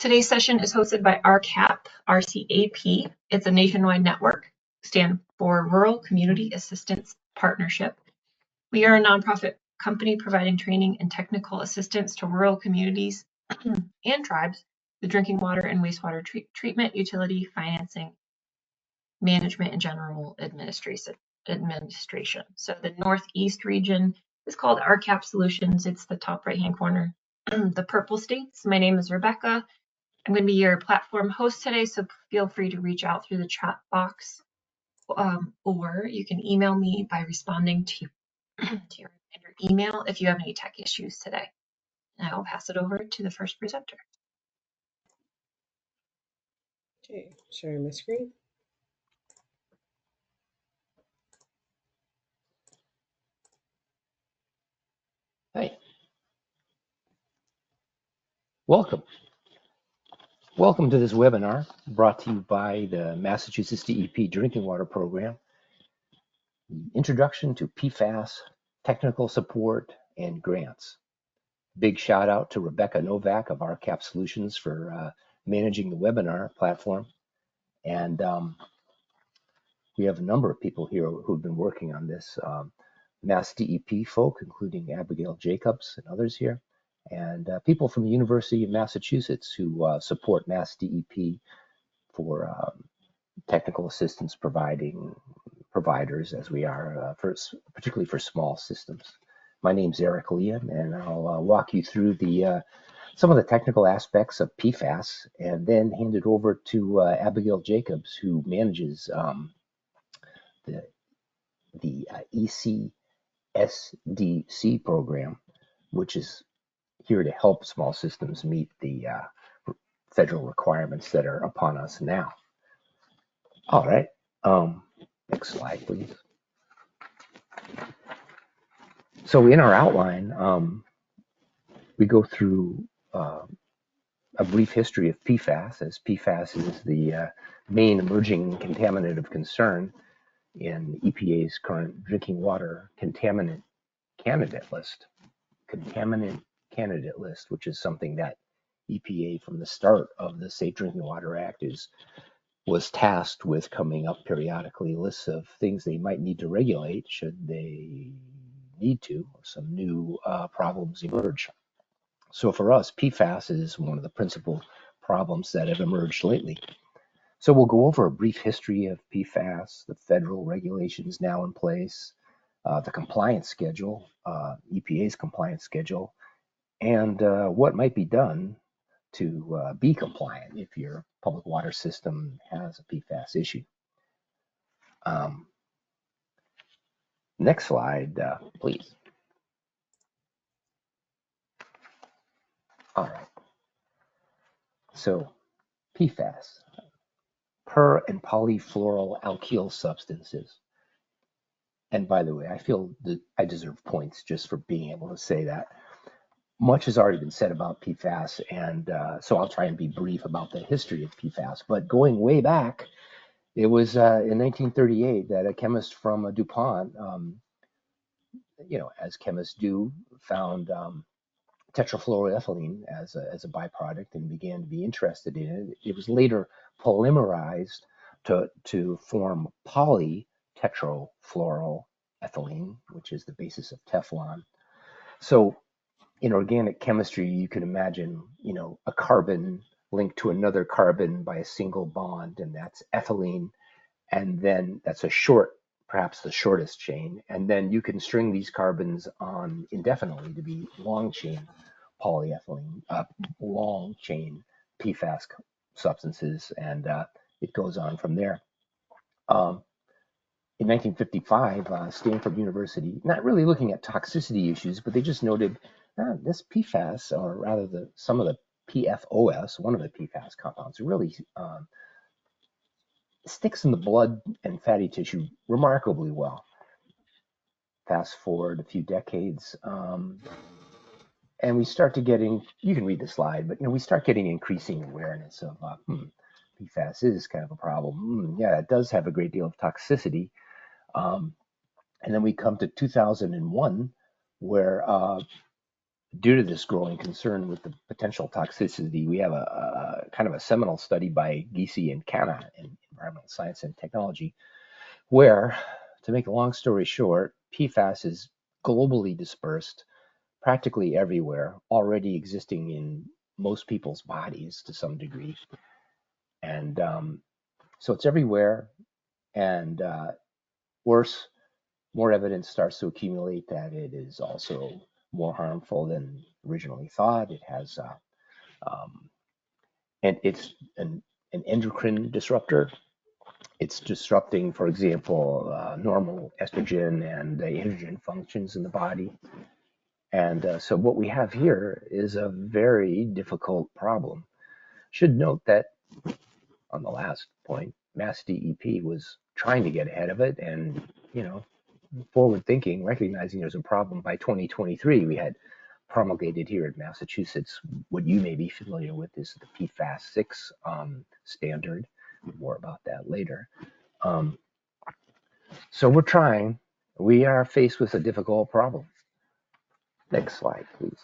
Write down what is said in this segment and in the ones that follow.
Today's session is hosted by RCAP, RCAP. It's a nationwide network, stand for Rural Community Assistance Partnership. We are a nonprofit company providing training and technical assistance to rural communities and tribes with drinking water and wastewater treatment, utility, financing, management, and general administration. So the Northeast region is called RCAP Solutions. It's the top right-hand corner. The purple states. My name is Rebecca. I'm going to be your platform host today, so feel free to reach out through the chat box, or you can email me by responding to your email if you have any tech issues today. And I will pass it over to the first presenter. Okay, sharing my screen. Hi. Welcome to this webinar brought to you by the Massachusetts DEP Drinking Water Program. Introduction to PFAS, technical support, and grants. Big shout out to Rebecca Novak of RCAP Solutions for managing the webinar platform. And we have a number of people here who've been working on this. MassDEP folk, including Abigail Jacobs and others here, and people from the University of Massachusetts who support MassDEP for technical assistance providers, as we are, particularly for small systems. My name's Eric Liam, and I'll walk you through some of the technical aspects of PFAS, and then hand it over to Abigail Jacobs, who manages the ECSDC program, which is here to help small systems meet the federal requirements that are upon us now. All right, next slide, please. So in our outline, we go through a brief history of PFAS, as PFAS is the main emerging contaminant of concern in EPA's current drinking water contaminant candidate list, which is something that EPA from the start of the Safe Drinking Water Act was tasked with coming up periodically lists of things they might need to regulate should they need to, or some new problems emerge. So for us, PFAS is one of the principal problems that have emerged lately. So we'll go over a brief history of PFAS, the federal regulations now in place, the compliance schedule, EPA's compliance schedule, and what might be done to be compliant if your public water system has a PFAS issue. Next slide, please. All right. So PFAS, per and polyfluoroalkyl substances. And by the way, I feel that I deserve points just for being able to say that. Much has already been said about PFAS, and so I'll try and be brief about the history of PFAS. But going way back, it was in 1938 that a chemist from DuPont, as chemists do, found tetrafluoroethylene as a byproduct and began to be interested in it. It was later polymerized to form polytetrafluoroethylene, which is the basis of Teflon. So in organic chemistry, you can imagine, a carbon linked to another carbon by a single bond, and that's ethylene. And then that's perhaps the shortest chain. And then you can string these carbons on indefinitely to be long chain polyethylene, long chain PFAS substances, and it goes on from there. In 1955, Stanford University, not really looking at toxicity issues, but they just noted this PFAS, or rather some of the PFOS, one of the PFAS compounds, really sticks in the blood and fatty tissue remarkably well. Fast forward a few decades, and we start to getting, you can read the slide, but we start getting increasing awareness of PFAS is kind of a problem. Yeah, it does have a great deal of toxicity. And then we come to 2001, where due to this growing concern with the potential toxicity, we have a kind of a seminal study by Giese and Canna in Environmental Science and Technology, where, to make a long story short, PFAS is globally dispersed practically everywhere, already existing in most people's bodies to some degree. And so it's everywhere. And worse, more evidence starts to accumulate that it is also more harmful than originally thought. It has, and it's an endocrine disruptor. It's disrupting, for example, normal estrogen and androgen functions in the body. And so what we have here is a very difficult problem. Should note that on the last point, MassDEP was trying to get ahead of it and, forward thinking, recognizing there's a problem. By 2023, we had promulgated here in Massachusetts what you may be familiar with is the PFAS 6 standard. More about that later. So we're trying. We are faced with a difficult problem. Next slide, please.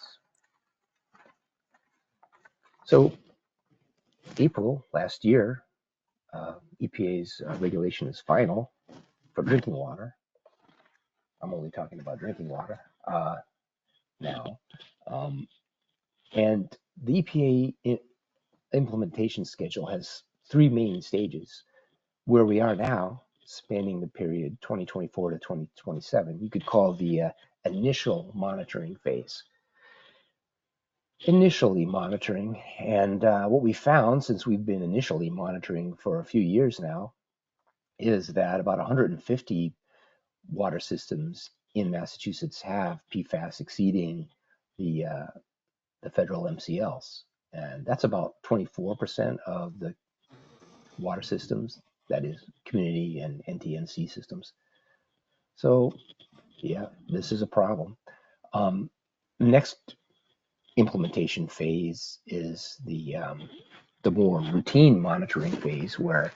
So April last year, EPA's regulation is final for drinking water. I'm only talking about drinking water now. And the EPA implementation schedule has three main stages. Where we are now, spanning the period 2024 to 2027, you could call the initial monitoring phase. Initially monitoring, and what we found since we've been initially monitoring for a few years now is that about 150 water systems in Massachusetts have PFAS exceeding the federal MCLs, and that's about 24% of the water systems, that is community and NTNC systems. So yeah, this is a problem. Next implementation phase is the more routine monitoring phase, where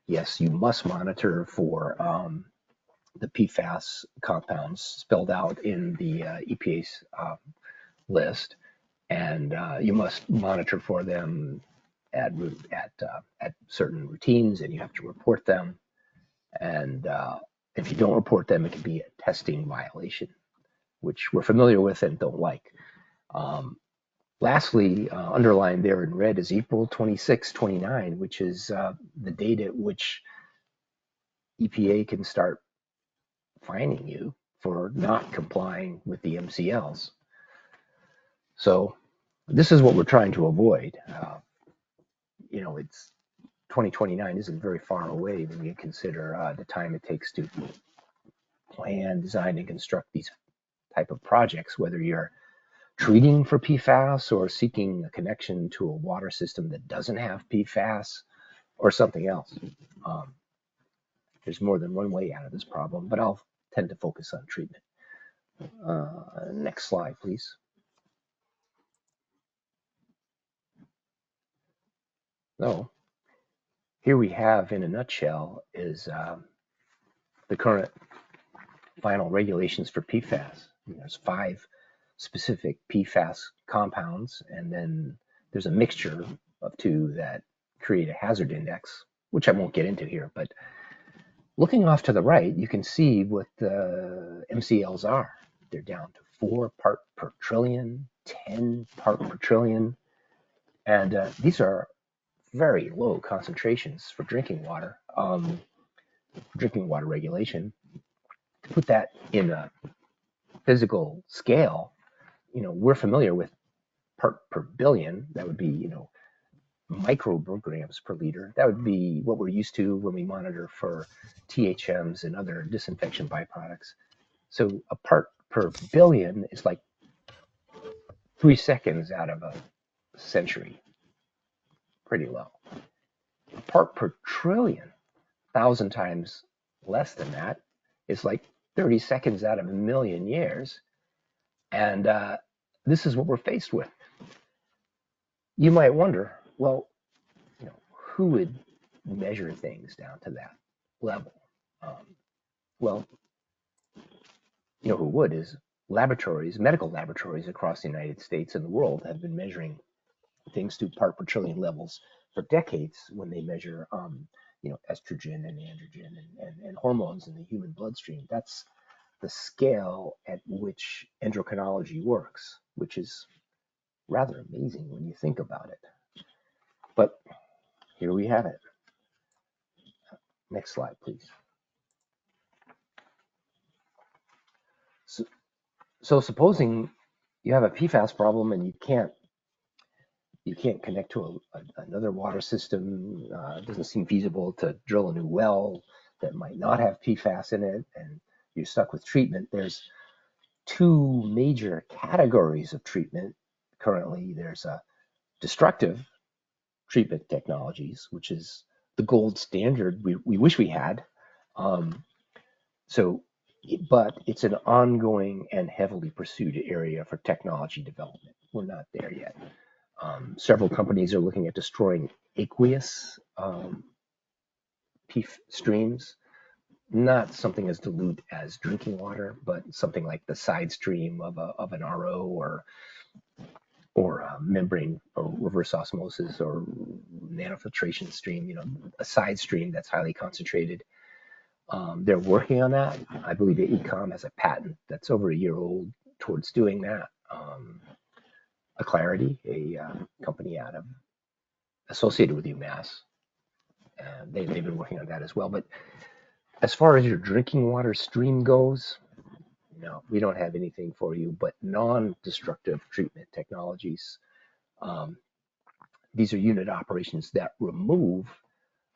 yes, you must monitor for the PFAS compounds spelled out in the EPA's list, and you must monitor for them at certain routines, and you have to report them. And if you don't report them, it can be a testing violation, which we're familiar with and don't like. Lastly, underlined there in red is April 26, 29, which is the date at which EPA can start fining you for not complying with the MCLs. So this is what we're trying to avoid. It's 2029 isn't very far away when you consider the time it takes to plan, design, and construct these type of projects, whether you're treating for PFAS or seeking a connection to a water system that doesn't have PFAS or something else. There's more than one way out of this problem, but I'll tend to focus on treatment. Next slide, please. So here we have, in a nutshell, is the current final regulations for PFAS. There's 5 specific PFAS compounds, and then there's a mixture of 2 that create a hazard index, which I won't get into here. But looking off to the right, you can see what the MCLs are. They're down to 4 part per trillion, 10 part per trillion, and these are very low concentrations for drinking water. Drinking water regulation. To put that in a physical scale, we're familiar with part per billion. That would be, micrograms per liter. That would be what we're used to when we monitor for THMs and other disinfection byproducts. So a part per billion is like 3 seconds out of a century. Pretty low. A part per trillion, 1,000 times less than that, is like 30 seconds out of a million years. And this is what we're faced with. You might wonder, well, who would measure things down to that level? Well, who would is laboratories, medical laboratories across the United States and the world have been measuring things to part per trillion levels for decades when they measure, estrogen and androgen and hormones in the human bloodstream. That's the scale at which endocrinology works, which is rather amazing when you think about it. But here we have it. Next slide, please. So supposing you have a PFAS problem and you can't connect to another water system. It doesn't seem feasible to drill a new well that might not have PFAS in it, and you're stuck with treatment. There's two major categories of treatment currently. There's destructive treatment technologies, which is the gold standard we wish we had. But it's an ongoing and heavily pursued area for technology development. We're not there yet. Several companies are looking at destroying aqueous PFAS streams, not something as dilute as drinking water, but something like the side stream of an RO or membrane or reverse osmosis or nanofiltration stream, a side stream that's highly concentrated. They're working on that. I believe that Ecom has a patent that's over a year old towards doing that. Clarity, a company associated with UMass, and they've been working on that as well. But as far as your drinking water stream goes, no, we don't have anything for you but non-destructive treatment technologies. These are unit operations that remove,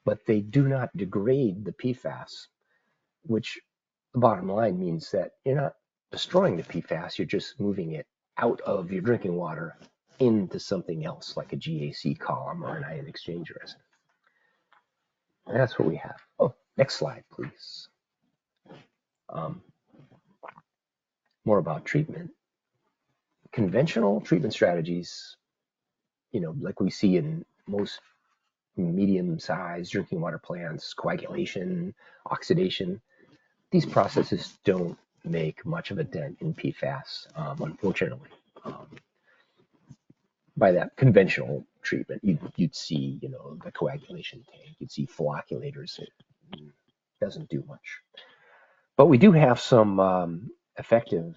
but they do not degrade the PFAS, which the bottom line means that you're not destroying the PFAS, you're just moving it out of your drinking water into something else like a GAC column or an ion exchange resin. And that's what we have. Oh, next slide, please. More about treatment. Conventional treatment strategies, like we see in most medium-sized drinking water plants, coagulation, oxidation, these processes don't make much of a dent in PFAS, unfortunately. By that conventional treatment, you'd see, the coagulation tank, you'd see flocculators. It doesn't do much. But we do have some effective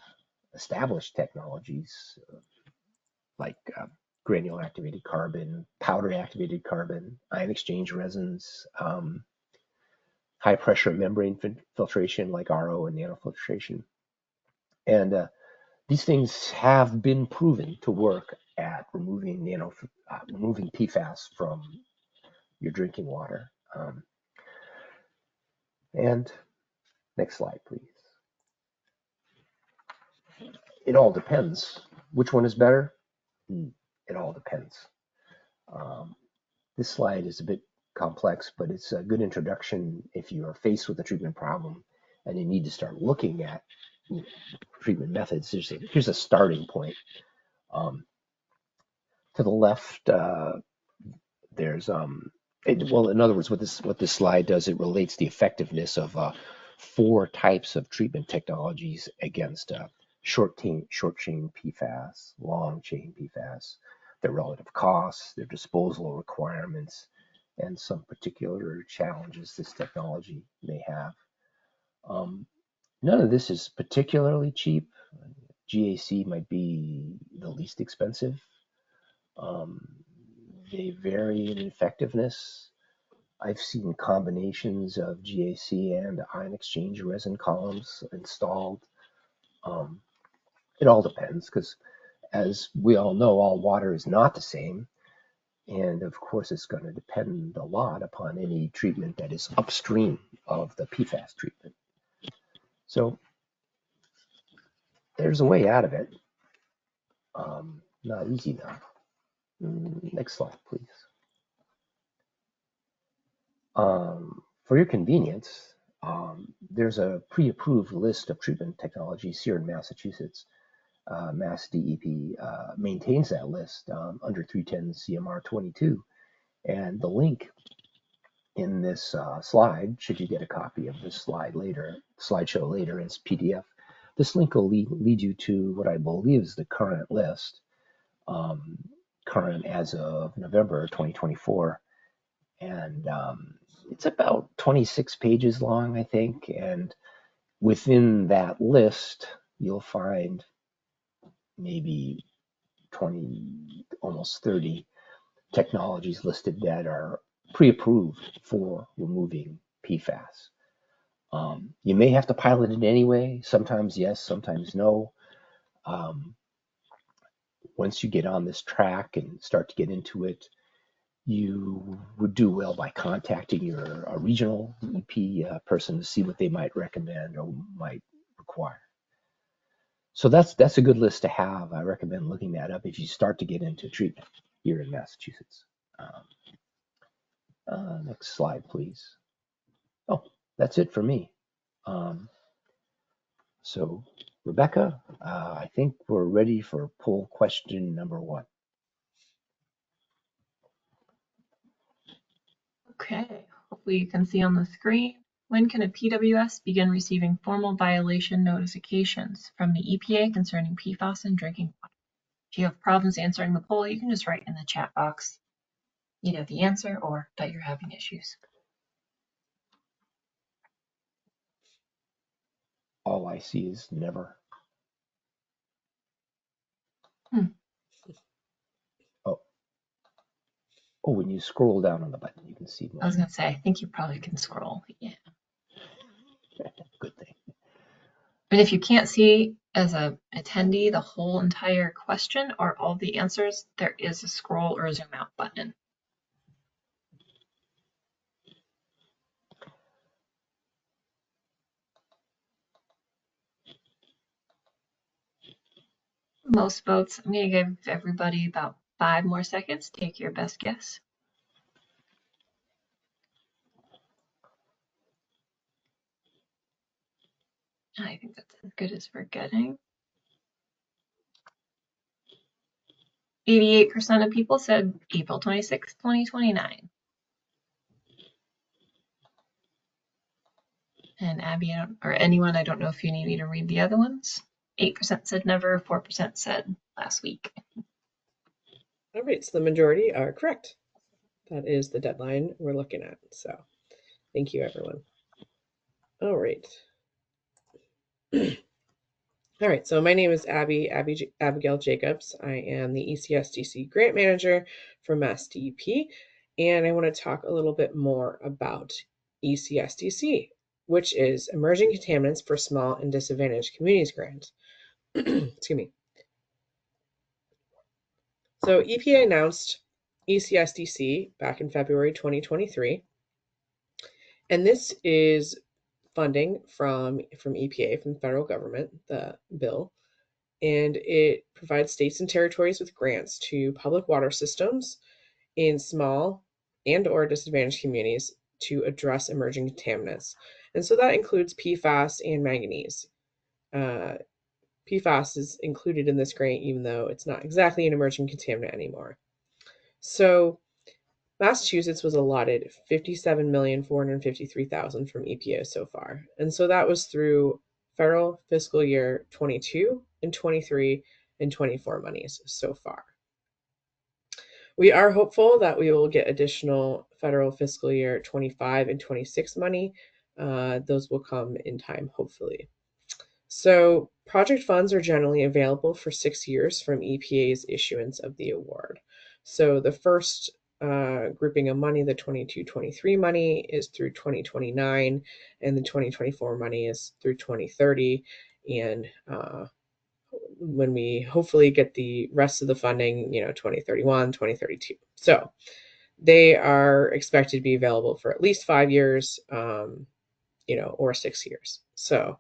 established technologies like granular activated carbon, powder activated carbon, ion exchange resins, high pressure membrane filtration like RO and nanofiltration. And these things have been proven to work at removing PFAS from your drinking water. And next slide, please. It all depends. Which one is better? It all depends. This slide is a bit complex, but it's a good introduction if you are faced with a treatment problem and you need to start looking at treatment methods. Here's a starting point. To the left, there's in other words, what this slide does, it relates the effectiveness of 4 types of treatment technologies against short chain PFAS, long chain PFAS, their relative costs, their disposal requirements, and some particular challenges this technology may have. None of this is particularly cheap. GAC might be the least expensive. They vary in effectiveness. I've seen combinations of GAC and ion exchange resin columns installed. It all depends because, as we all know, all water is not the same. And of course, it's going to depend a lot upon any treatment that is upstream of the PFAS treatment. So there's a way out of it. Not easy though. Next slide, please. For your convenience, there's a pre-approved list of treatment technologies here in Massachusetts. MassDEP maintains that list under 310 CMR 22. And the link in this slide, should you get a copy of this slideshow later as PDF, this link will lead you to what I believe is the current list. current as of November 2024. And it's about 26 pages long, I think. And within that list, you'll find maybe 20, almost 30 technologies listed that are pre-approved for removing PFAS. You may have to pilot it anyway. Sometimes yes, sometimes no. Um, Once you get on this track and start to get into it, you would do well by contacting your regional EP person to see what they might recommend or might require. So that's a good list to have. I recommend looking that up if you start to get into treatment here in Massachusetts. Next slide, please. Oh, that's it for me. So, Rebecca, I think we're ready for poll question number 1. Okay, hopefully you can see on the screen. When can a PWS begin receiving formal violation notifications from the EPA concerning PFAS in drinking water? If you have problems answering the poll, you can just write in the chat box either the answer or that you're having issues. All I see is never. Oh, when you scroll down on the button, you can see more. I was going to say, I think you probably can scroll. Yeah. Good thing. And if you can't see as a attendee the whole entire question or all the answers, there is a scroll or a zoom out button. Most votes, I'm going to give everybody about 5 more seconds. Take your best guess. I think that's as good as we're getting. 88% of people said April 26, 2029. And Abby, or anyone, I don't know if you need me to read the other ones. 8% said never, 4% said last week. All right, so the majority are correct. That is the deadline we're looking at. So thank you, everyone. All right. All right, so my name is Abigail Jacobs. I am the ECSDC Grant Manager for MassDEP, and I want to talk a little bit more about ECSDC, which is Emerging Contaminants for Small and Disadvantaged Communities Grant. Excuse me. So EPA announced ECSDC back in February 2023, and this is funding from EPA, from the federal government, the bill, and it provides states and territories with grants to public water systems in small and or disadvantaged communities to address emerging contaminants. And so that includes PFAS and manganese. PFAS is included in this grant, even though it's not exactly an emerging contaminant anymore. So Massachusetts was allotted $57,453,000 from EPA so far. And so that was through federal fiscal year 22 and 23 and 24 monies so far. We are hopeful that we will get additional federal fiscal year 25 and 26 money. Those will come in time, hopefully. So project funds are generally available for 6 years from EPA's issuance of the award. So the first grouping of money, the 22-23 money, is through 2029, and the 2024 money is through 2030. And when we hopefully get the rest of the funding, 2031, 2032. So they are expected to be available for at least 5 years, or 6 years. So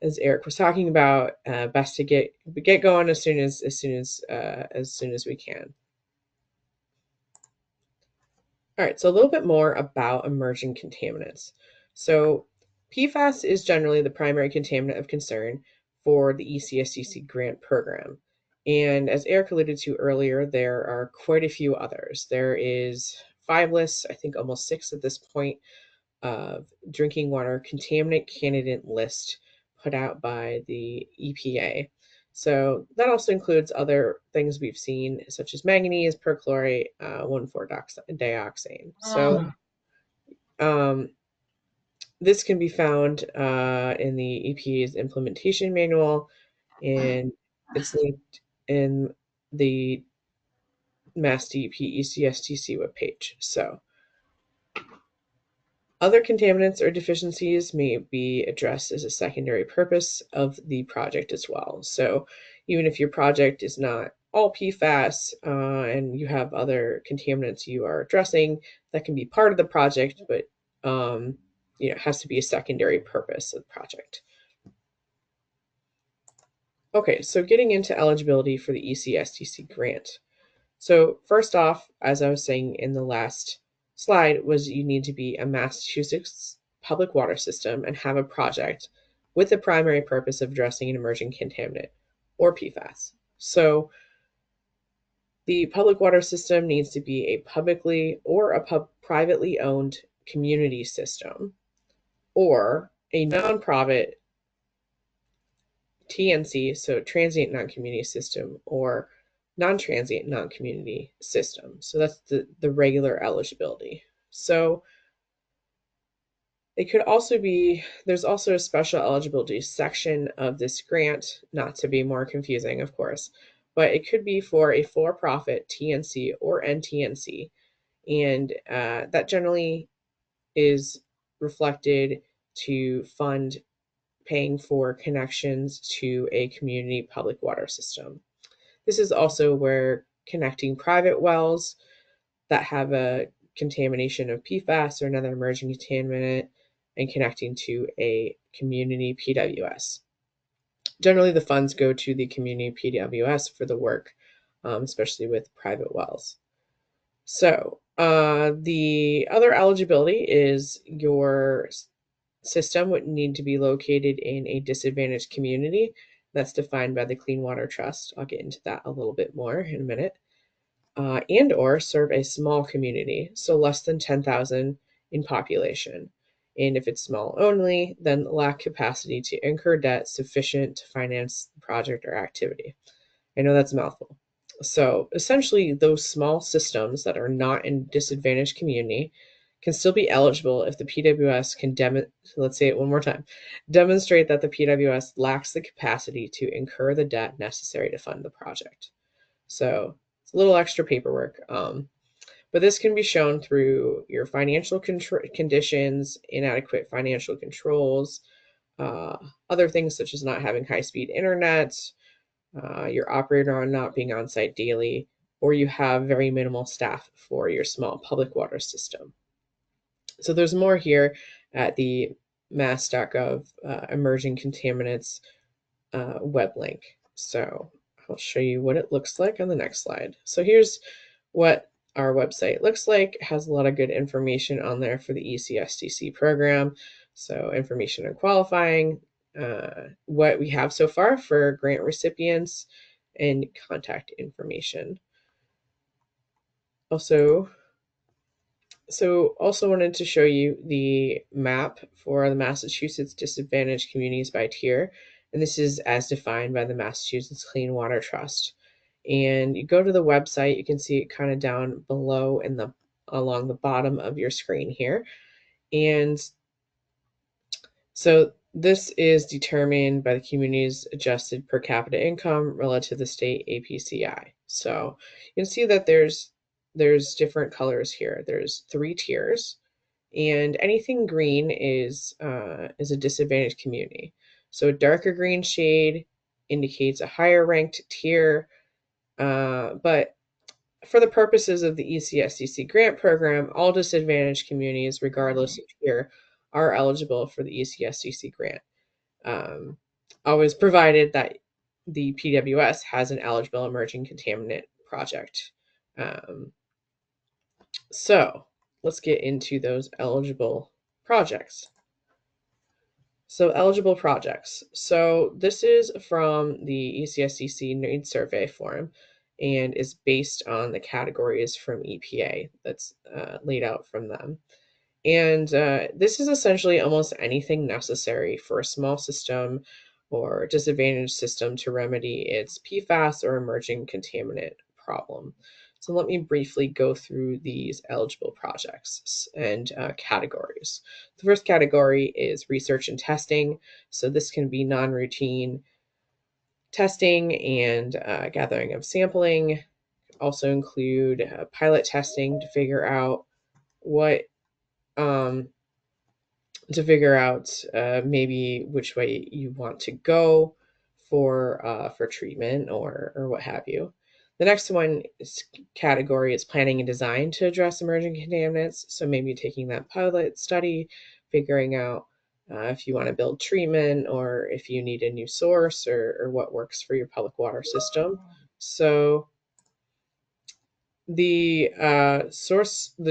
as Eric was talking about, best to get going as soon as we can. All right, so a little bit more about emerging contaminants. So PFAS is generally the primary contaminant of concern for the ECSDC grant program. And as Eric alluded to earlier, there are quite a few others. There is 5 lists, I think almost 6 at this point, of drinking water contaminant candidate list put out by the EPA. So that also includes other things we've seen, such as manganese, perchlorate, 1,4-dioxane. So this can be found in the EPA's implementation manual, and it's linked in the MassDEP ECSTC webpage. So other contaminants or deficiencies may be addressed as a secondary purpose of the project as well. So even if your project is not all PFAS and you have other contaminants you are addressing, that can be part of the project, but it has to be a secondary purpose of the project. Okay, so getting into eligibility for the ECSTC grant. So first off, as I was saying in the last slide, was you need to be a Massachusetts public water system and have a project with the primary purpose of addressing an emerging contaminant or PFAS. So the public water system needs to be a publicly or a privately owned community system or a nonprofit TNC, so transient non-community system, or non-transient non-community system. So that's the regular eligibility. So it could also be, there's also a special eligibility section of this grant, not to be more confusing, of course, but it could be for a for-profit TNC or NTNC. And that generally is reflected to fund paying for connections to a community public water system. This is also where connecting private wells that have a contamination of PFAS or another emerging contaminant and connecting to a community PWS. Generally, the funds go to the community PWS for the work, especially with private wells. So the other eligibility is your system would need to be located in a disadvantaged community. That's defined by the Clean Water Trust. I'll get into that a little bit more in a minute. And or serve a small community, so less than 10,000 in population. And if it's small only, then lack capacity to incur debt sufficient to finance the project or activity. I know that's a mouthful. So essentially, those small systems that are not in disadvantaged community can still be eligible if the PWS can let's say it one more time, demonstrate that the PWS lacks the capacity to incur the debt necessary to fund the project. So it's a little extra paperwork, but this can be shown through your financial conditions, inadequate financial controls, other things such as not having high-speed internet, your operator not being on site daily, or you have very minimal staff for your small public water system. So there's more here at the mass.gov emerging contaminants web link. So I'll show you what it looks like on the next slide. So here's what our website looks like. It has a lot of good information on there for the ECSTC program. So information on qualifying, what we have so far for grant recipients, and contact information. Also wanted to show you the map for the Massachusetts disadvantaged communities by tier. And this is as defined by the Massachusetts Clean Water Trust. And you go to the website, you can see it kind of down below along the bottom of your screen here. And so this is determined by the community's adjusted per capita income relative to the state APCI. So you can see that there's different colors here. There's 3 tiers, and anything green is a disadvantaged community. So a darker green shade indicates a higher ranked tier, but for the purposes of the ECSTC grant program, all disadvantaged communities, regardless of tier, are eligible for the ECSTC grant. Always provided that the PWS has an eligible emerging contaminant project. So let's get into those eligible projects. So eligible projects. So this is from the ECSTC Needs Survey form and is based on the categories from EPA that's laid out from them. And this is essentially almost anything necessary for a small system or disadvantaged system to remedy its PFAS or emerging contaminant problem. So let me briefly go through these eligible projects and categories. The first category is research and testing. So this can be non-routine testing and gathering of sampling. Also include pilot testing to figure out what maybe which way you want to go for treatment or what have you. The next category is planning and design to address emerging contaminants. So maybe taking that pilot study, figuring out if you want to build treatment or if you need a new source or what works for your public water system. So the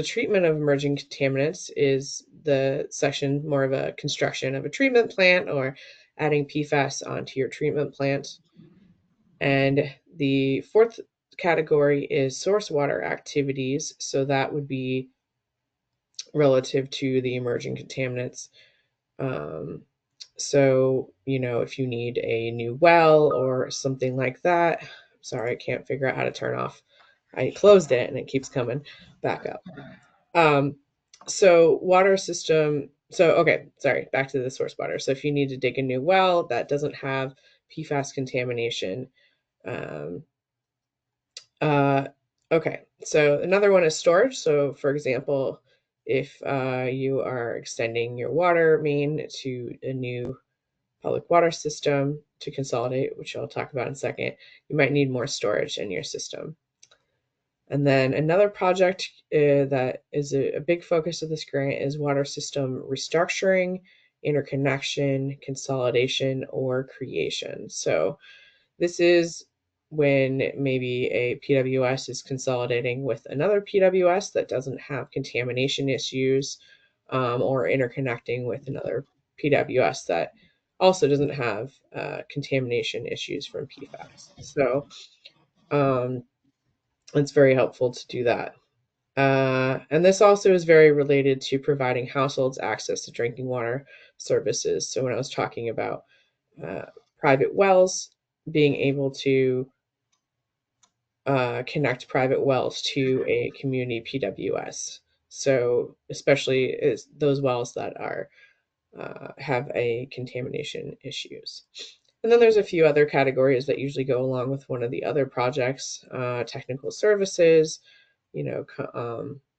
treatment of emerging contaminants is the section more of a construction of a treatment plant or adding PFAS onto your treatment plant. And the fourth category is source water activities. So that would be relative to the emerging contaminants. So, if you need a new well or something like that, sorry, I can't figure out how to turn off. I closed it and it keeps coming back up. So water system. So, okay, sorry, back to the source water. So if you need to dig a new well that doesn't have PFAS contamination, okay, so another one is storage. So for example, if you are extending your water main to a new public water system to consolidate, which I'll talk about in a second, you might need more storage in your system. And then another project that is a big focus of this grant is water system restructuring, interconnection, consolidation, or creation. So this is when maybe a PWS is consolidating with another PWS that doesn't have contamination issues, or interconnecting with another PWS that also doesn't have contamination issues from PFAS. So it's very helpful to do that. And this also is very related to providing households access to drinking water services. So when I was talking about private wells, being able to connect private wells to a community PWS. So especially is those wells that are have a contamination issues. And then there's a few other categories that usually go along with one of the other projects, technical services,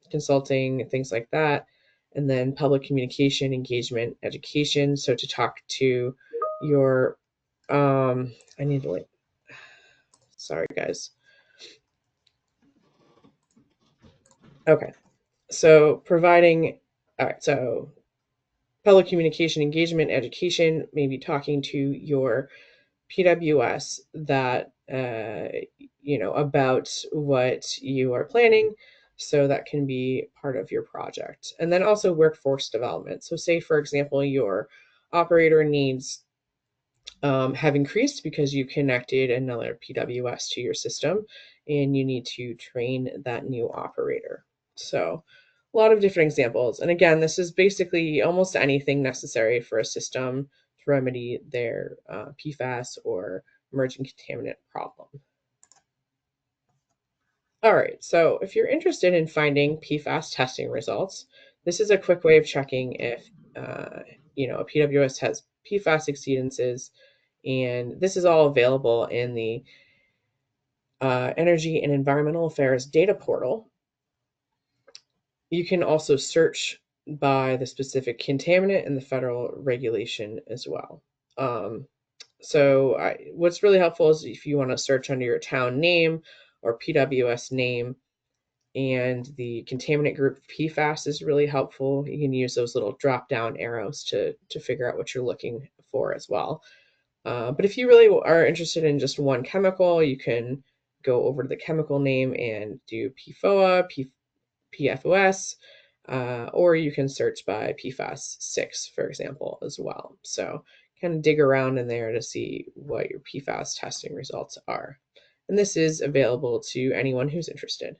consulting, things like that. And then public communication, engagement, education. So to talk to your, I need to sorry guys. Okay. So providing, all right, so public communication, engagement, education, maybe talking to your PWS that, about what you are planning. So that can be part of your project. And then also workforce development. So say, for example, your operator needs have increased because you connected another PWS to your system and you need to train that new operator. So a lot of different examples. And again, this is basically almost anything necessary for a system to remedy their PFAS or emerging contaminant problem. All right, so if you're interested in finding PFAS testing results, this is a quick way of checking if a PWS has PFAS exceedances, and this is all available in the Energy and Environmental Affairs data portal. You can also search by the specific contaminant and the federal regulation as well. What's really helpful is if you want to search under your town name or PWS name, and the contaminant group PFAS is really helpful. You can use those little drop down arrows to figure out what you're looking for as well. But if you really are interested in just one chemical, you can go over to the chemical name and do PFOA, PFOS, or you can search by PFAS 6, for example, as well. So kind of dig around in there to see what your PFAS testing results are. And this is available to anyone who's interested.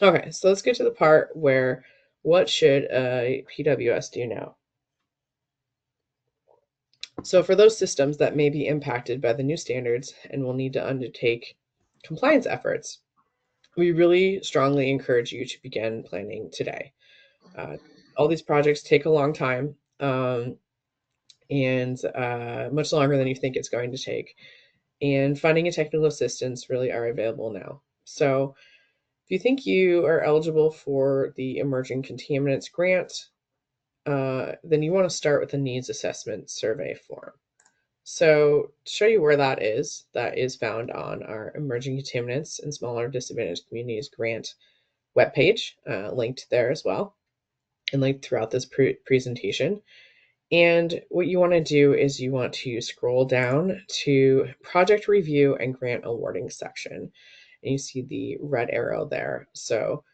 Okay, so let's get to the part where what should a PWS do now? So for those systems that may be impacted by the new standards and will need to undertake compliance efforts, we really strongly encourage you to begin planning today. All these projects take a long time, and much longer than you think it's going to take. And funding and technical assistance really are available now. So if you think you are eligible for the Emerging Contaminants Grant, then you want to start with the Needs Assessment Survey form. So to show you where that is found on our Emerging Contaminants and Smaller Disadvantaged Communities Grant webpage, linked there as well, and linked throughout this presentation. And what you want to do is you want to scroll down to Project Review and Grant Awarding section. And you see the red arrow there. So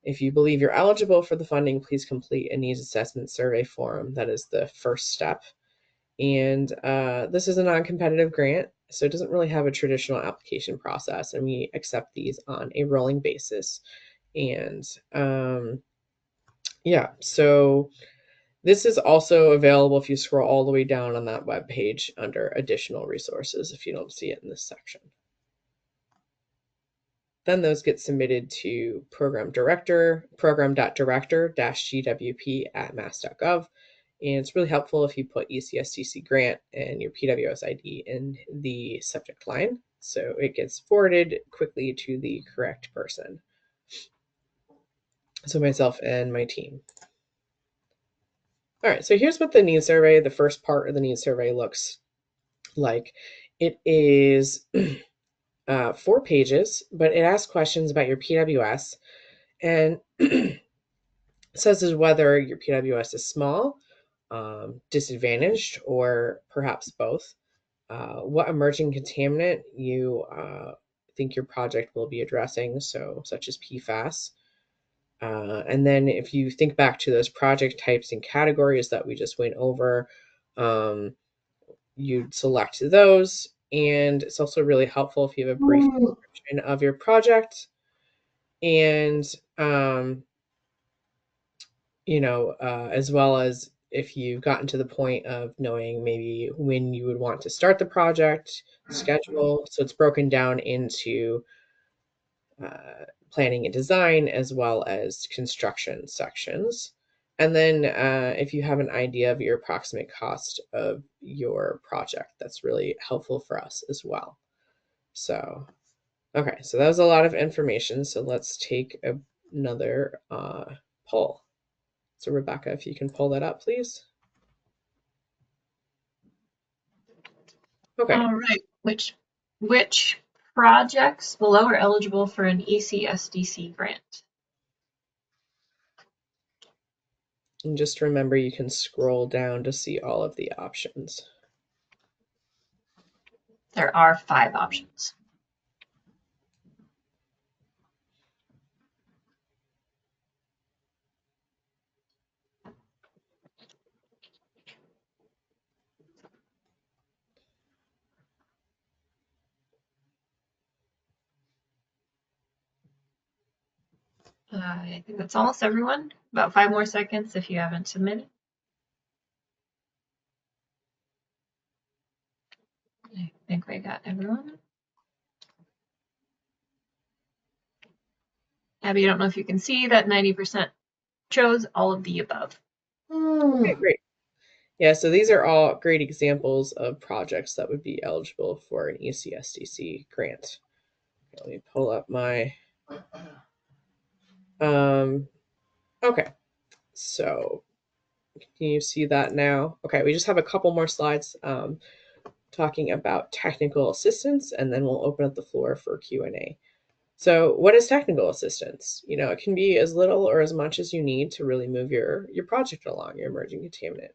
if you believe you're eligible for the funding, please complete a needs assessment survey form. That is the first step. And this is a non-competitive grant, so it doesn't really have a traditional application process, and we accept these on a rolling basis. And yeah, so this is also available if you scroll all the way down on that web page under additional resources if you don't see it in this section. Then those get submitted to program.director-gwp@mass.gov. And it's really helpful if you put ECSDC grant and your PWS ID in the subject line, so it gets forwarded quickly to the correct person. So myself and my team. All right, so here's what the needs survey, the first part of the needs survey, looks like. It is 4 pages, but it asks questions about your PWS and says whether your PWS is small, disadvantaged, or perhaps both. What emerging contaminant you think your project will be addressing, so such as PFAS. And then if you think back to those project types and categories that we just went over, you'd select those. And it's also really helpful if you have a brief description of your project and, as well as if you've gotten to the point of knowing maybe when you would want to start the project, schedule. So it's broken down into planning and design as well as construction sections. And then if you have an idea of your approximate cost of your project, that's really helpful for us as well. So, okay, so that was a lot of information. So let's take another poll. So Rebecca, if you can pull that up, please. Okay. All right. Which projects below are eligible for an ECSDC grant? And just remember, you can scroll down to see all of the options. There are 5 options. I think that's almost everyone. About 5 more seconds if you haven't submitted. I think we got everyone. Abby, I don't know if you can see that 90% chose all of the above. Okay, great. Yeah, so these are all great examples of projects that would be eligible for an ECSDC grant. Let me pull up my, okay, so can you see that now? Okay, we just have a couple more slides talking about technical assistance, and then we'll open up the floor for Q&A. So what is technical assistance? It can be as little or as much as you need to really move your project along, your emerging contaminant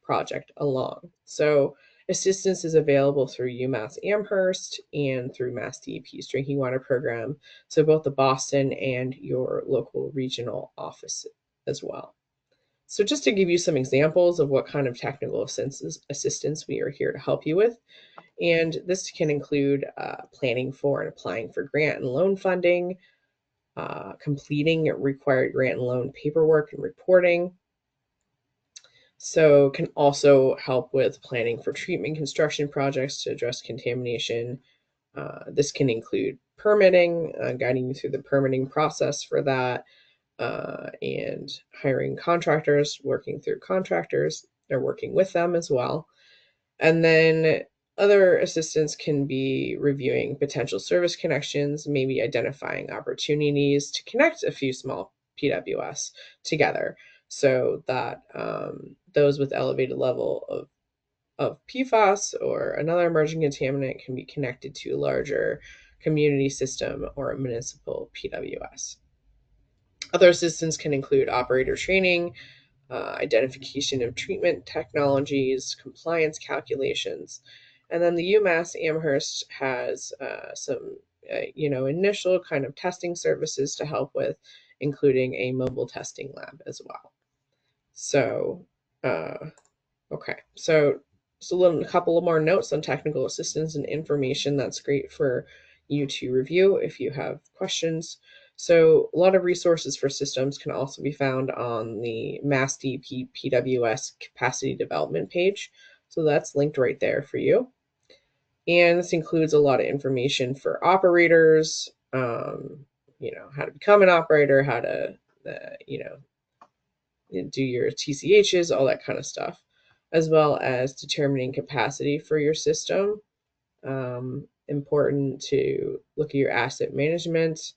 project along. So assistance is available through UMass Amherst and through MassDEP's drinking water program. So both the Boston and your local regional office as well. So just to give you some examples of what kind of technical assistance we are here to help you with. And this can include planning for and applying for grant and loan funding, completing required grant and loan paperwork and reporting, So can also help with planning for treatment construction projects to address contamination. This can include permitting, guiding you through the permitting process for that, and hiring contractors, working through contractors, or working with them as well. And then other assistants can be reviewing potential service connections, maybe identifying opportunities to connect a few small PWS together so that those with elevated level of PFAS or another emerging contaminant can be connected to a larger community system or a municipal PWS. Other assistance can include operator training, identification of treatment technologies, compliance calculations, and then the UMass Amherst has some, initial kind of testing services to help with, including a mobile testing lab as well. So, okay, so just a couple of more notes on technical assistance and information that's great for you to review if you have questions. So a lot of resources for systems can also be found on the MassDEP PWS capacity development page. So that's linked right there for you. And this includes a lot of information for operators, how to become an operator, how to, do your TCHs, all that kind of stuff, as well as determining capacity for your system. Important to look at your asset management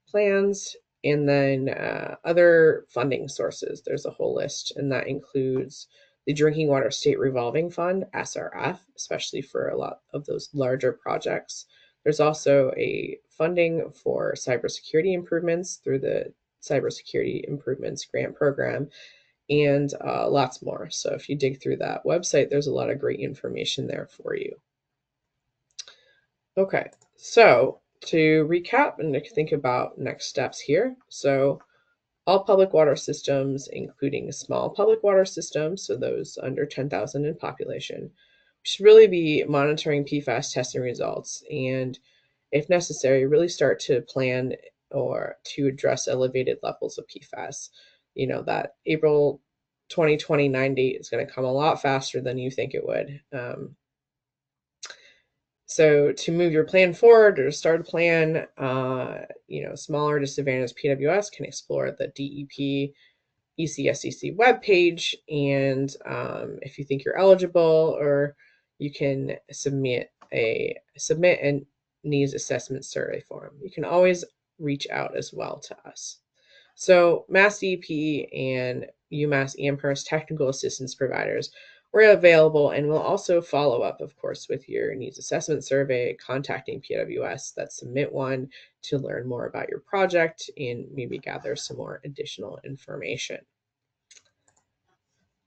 plans, and then other funding sources. There's a whole list, and that includes the Drinking Water State Revolving Fund, SRF, especially for a lot of those larger projects. There's also a funding for cybersecurity improvements through the Cybersecurity Improvements Grant Program, and lots more. So if you dig through that website, there's a lot of great information there for you. Okay, so to recap and to think about next steps here. So all public water systems, including small public water systems, so those under 10,000 in population, should really be monitoring PFAS testing results, and if necessary, really start to plan or to address elevated levels of PFAS. That April 2029 date is going to come a lot faster than you think it would. So to move your plan forward or to start a plan, smaller disadvantaged PWS can explore the DEP ECSCC webpage, and if you think you're eligible, or you can submit an needs assessment survey form. You can always reach out as well to us. So MassDEP and UMass Amherst technical assistance providers, we're available, and we'll also follow up, of course, with your needs assessment survey, contacting PWS that submit one to learn more about your project and maybe gather some more additional information.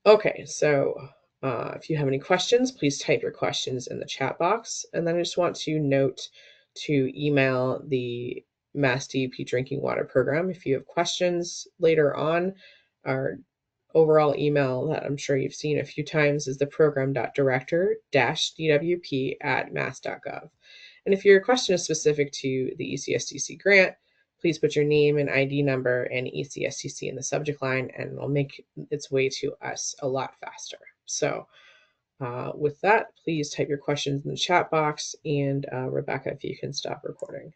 Okay, so if you have any questions, please type your questions in the chat box. And then I just want to note to email the MassDEP Drinking Water Program if you have questions later on. Our overall email that I'm sure you've seen a few times is the program.director-dwp@mass.gov. And if your question is specific to the ECSDC grant, please put your name and ID number and ECSCC in the subject line, and it'll make its way to us a lot faster. So with that, please type your questions in the chat box, and Rebecca, if you can stop recording.